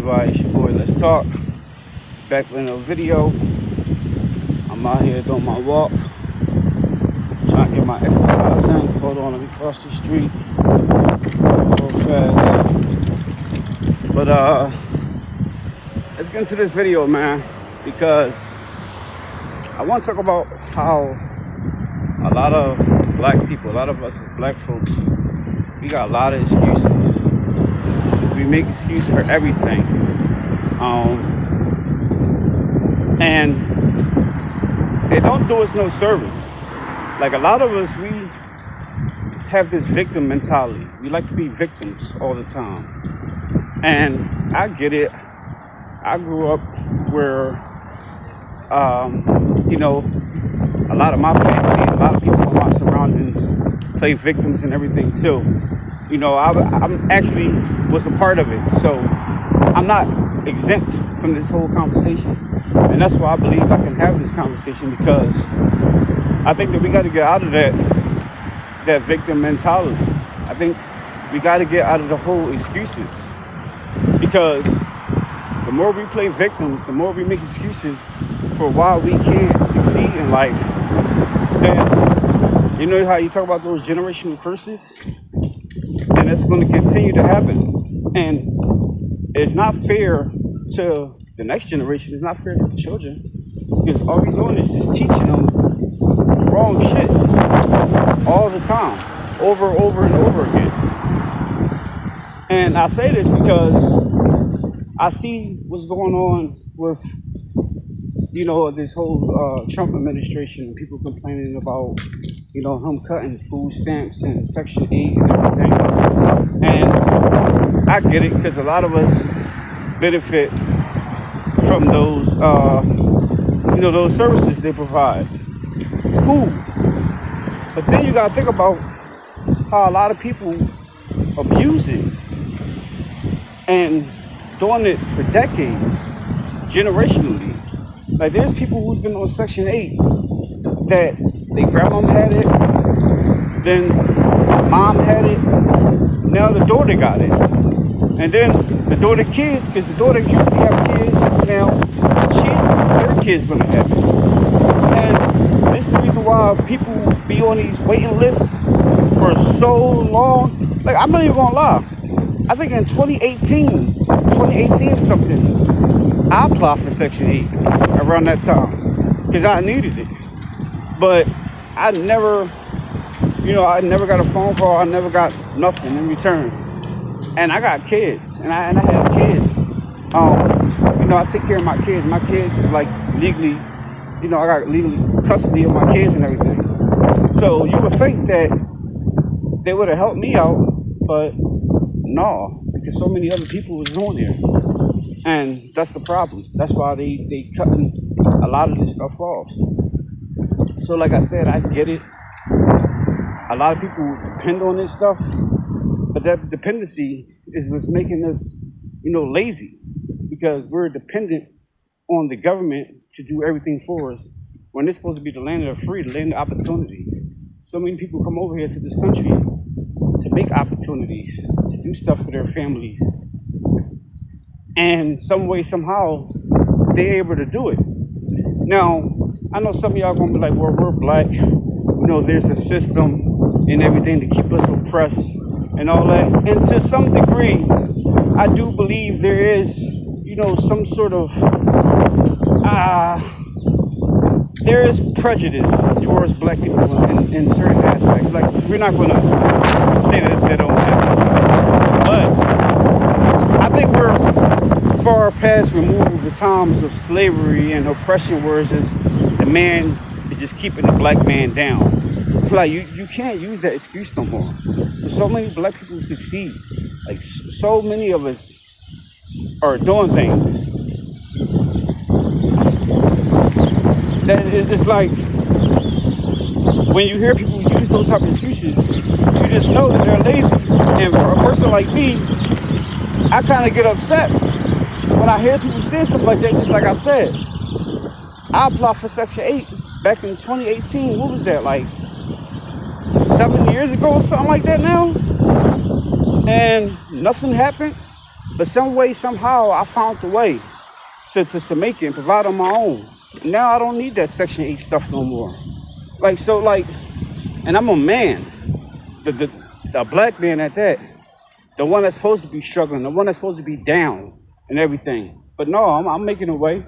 everybody? It's your boy, Let's Talk. Back with another video. I'm out here doing my walk, trying to get my exercise in. Hold on, let me cross the street real fast. But let's get into this video, man, because I want to talk about how a lot of black people, a lot of us as black folks, we got a lot of excuses. We make excuse for everything. And they don't do us no service. Like, a lot of us, we have this victim mentality. We like to be victims all the time. And I get it. I grew up where, a lot of my family, a lot of people in my surroundings play victims and everything too. I'm actually was a part of it. So I'm not exempt from this whole conversation. And that's why I believe I can have this conversation, because I think that we got to get out of that victim mentality. I think we got to get out of the whole excuses, because the more we play victims, the more we make excuses for why we can't succeed in life. Then, you know how you talk about those generational curses? And it's going to continue to happen. And it's not fair to the next generation. It's not fair to the children, because all we're doing is just teaching them wrong shit all the time, over and over again. And I say this because I see what's going on with, this whole Trump administration, and people complaining about, him cutting food stamps and Section 8 and everything. And I get it, because a lot of us benefit from those, those services they provide. Cool. But then you got to think about how a lot of people abuse it and doing it for decades, generationally. Like, there's people who's been on Section 8 that their grandma had it, then mom had it, now the daughter got it. And then the daughter kids, because the daughter usually have kids now, her kids gonna have it. And this is the reason why people be on these waiting lists for so long. Like, I'm not even gonna lie. I think in 2018 or something, I applied for Section 8 around that time, because I needed it. But I never got a phone call. I never got nothing in return. And I got kids, and I had kids. I take care of my kids. My kids is like legally, I got legally custody of my kids and everything. So you would think that they would have helped me out, but no, because so many other people was on there. And that's the problem. That's why they cutting a lot of this stuff off. So like I said, I get it. A lot of people depend on this stuff, but that dependency is what's making us, lazy, because we're dependent on the government to do everything for us, when it's supposed to be the land of the free, the land of opportunity. So many people come over here to this country to make opportunities, to do stuff for their families. And some way, somehow, they're able to do it. Now, I know some of y'all gonna be like, well, we're black. There's a system and everything to keep us oppressed and all that. And to some degree, I do believe there is, some sort of, there is prejudice towards black people in certain aspects. Like, we're not gonna say that they don't happen. But I think we're far past removed the times of slavery and oppression, where it's just the man is just keeping the black man down. Like, you can't use that excuse no more. So many black people succeed. Like, so many of us are doing things that it's like, when you hear people use those type of excuses, you just know that they're lazy. And for a person like me, I kind of get upset when I hear people say stuff like that. Just like I said, I applied for Section 8 back in 2018. What was that, like 7 years ago or something like that now? And nothing happened. But some way, somehow, I found the way to make it and provide on my own. Now I don't need that Section 8 stuff no more. Like, so, like, and I'm a man, the black man at that, the one that's supposed to be struggling, the one that's supposed to be down and everything. But no, I'm making a way.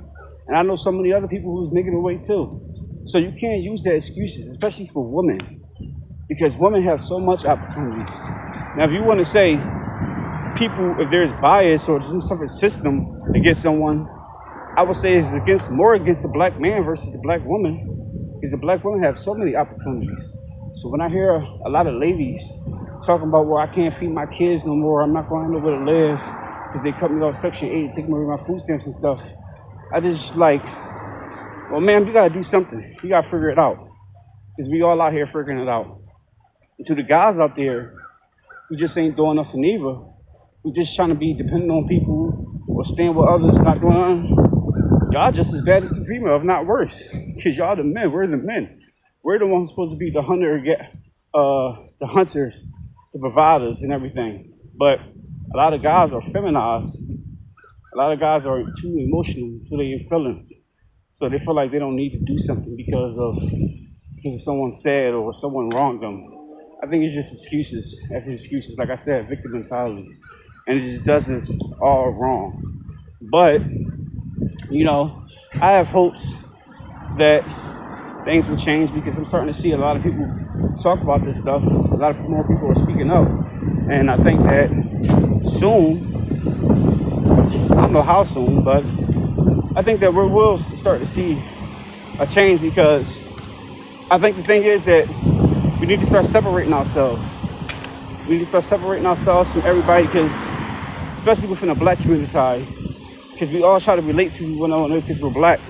And I know so many other people who's making a way too. So you can't use that excuses, especially for women, because women have so much opportunities. Now, if you want to say people, if there's bias or some sort of system against someone, I would say it's more against the black man versus the black woman, because the black women have so many opportunities. So when I hear a lot of ladies talking about, well, I can't feed my kids no more, I'm not going to have nowhere to live because they cut me off Section 8, taking away my food stamps and stuff, I just like, well, man, you got to do something. You got to figure it out, because we all out here figuring it out. And to the guys out there who just ain't doing nothing either, who just trying to be dependent on people or stand with others, not doing nothing, y'all just as bad as the female, if not worse. Because y'all the men, we're the men. We're the ones supposed to be the the hunters, the providers and everything. But a lot of guys are feminized. A lot of guys are too emotional to their feelings. So they feel like they don't need to do something because someone said or someone wronged them. I think it's just excuses after excuses. Like I said, victim mentality. And it just does this all wrong. But, you know, I have hopes that things will change, because I'm starting to see a lot of people talk about this stuff. A lot of more people are speaking up. And I think that soon, I don't know how soon, but I think that we will start to see a change, because I think the thing is that we need to start separating ourselves. We need to start separating ourselves from everybody, because especially within the black community, because we all try to relate to one another because we're black.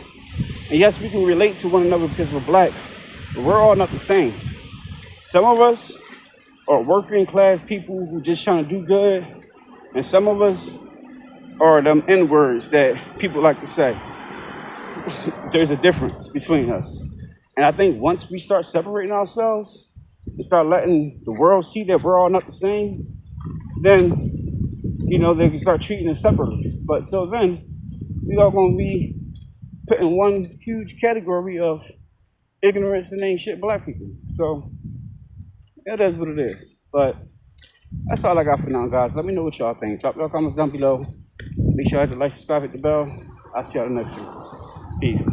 And yes, we can relate to one another because we're black, but we're all not the same. Some of us are working class people who just trying to do good, and some of us are them N-words that people like to say. There's a difference between us. And I think once we start separating ourselves and start letting the world see that we're all not the same, then, you know, they can start treating us separately. But till then, we all gonna be put in one huge category of ignorance and ain't shit black people. So it is what it is. But that's all I got for now, guys. Let me know what y'all think. Drop your comments down below. Make sure you hit the like, subscribe, hit the bell. I'll see y'all the next one. Peace.